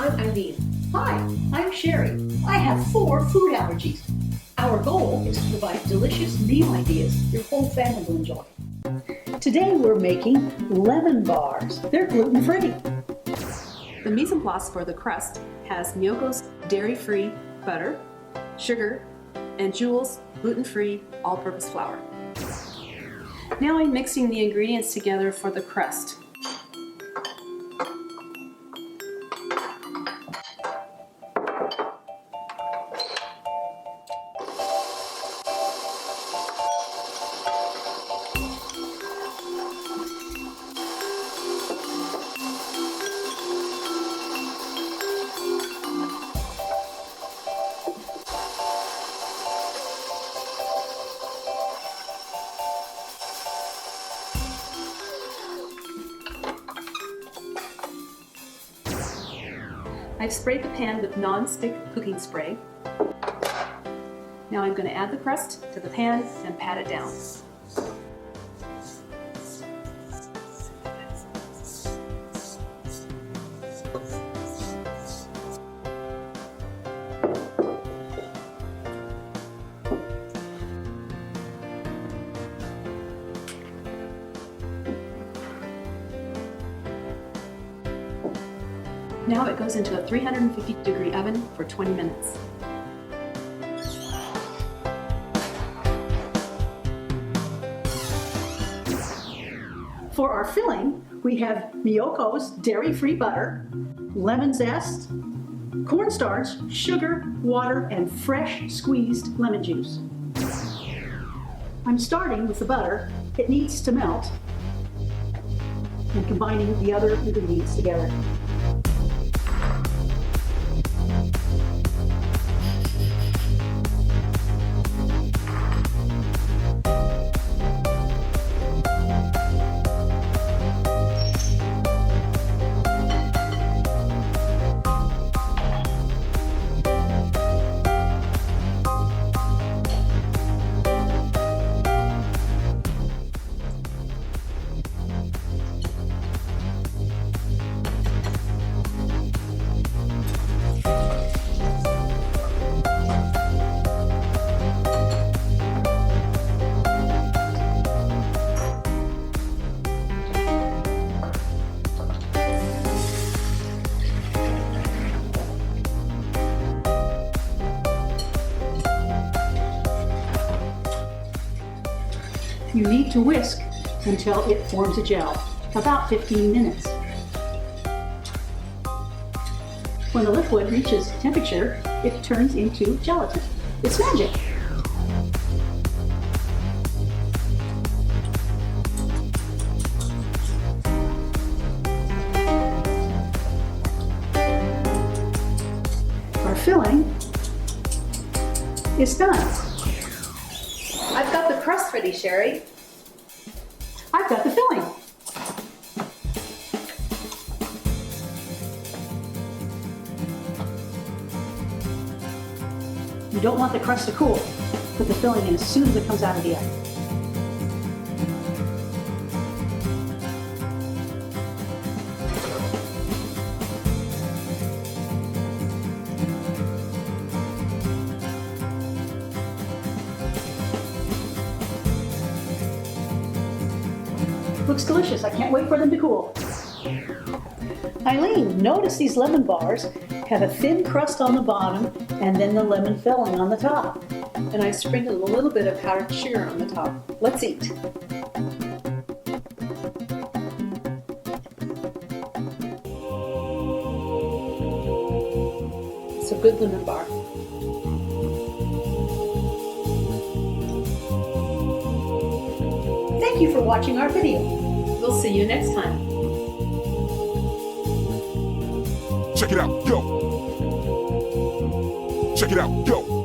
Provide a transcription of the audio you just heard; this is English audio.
I'm Eileen. Hi, I'm Cheri. I have 4 food allergies. Our goal is to provide delicious meal ideas your whole family will enjoy. Today we're making lemon bars. They're gluten-free. The mise en place for the crust has Miyoko's dairy-free butter, sugar, and Jewel's gluten-free all-purpose flour. Now I'm mixing the ingredients together for the crust. I've sprayed the pan with non-stick cooking spray. Now I'm going to add the crust to the pan and pat it down. Now it goes into a 350-degree oven for 20 minutes. For our filling, we have Miyoko's dairy-free butter, lemon zest, cornstarch, sugar, water, and fresh squeezed lemon juice. I'm starting with the butter. It needs to melt, and combining the other ingredients together. You need to whisk until it forms a gel, about 15 minutes. When the liquid reaches temperature, it turns into gelatin. It's magic! Our filling is done. I've got the crust ready, Cheri. I've got the filling. You don't want the crust to cool. Put the filling in as soon as it comes out of the oven. Looks delicious. I can't wait for them to cool. Eileen, notice these lemon bars have a thin crust on the bottom and then the lemon filling on the top. And I sprinkled a little bit of powdered sugar on the top. Let's eat. It's a good lemon bar. Thank you for watching our video. We'll see you next time. Check it out, yo. Check it out, yo.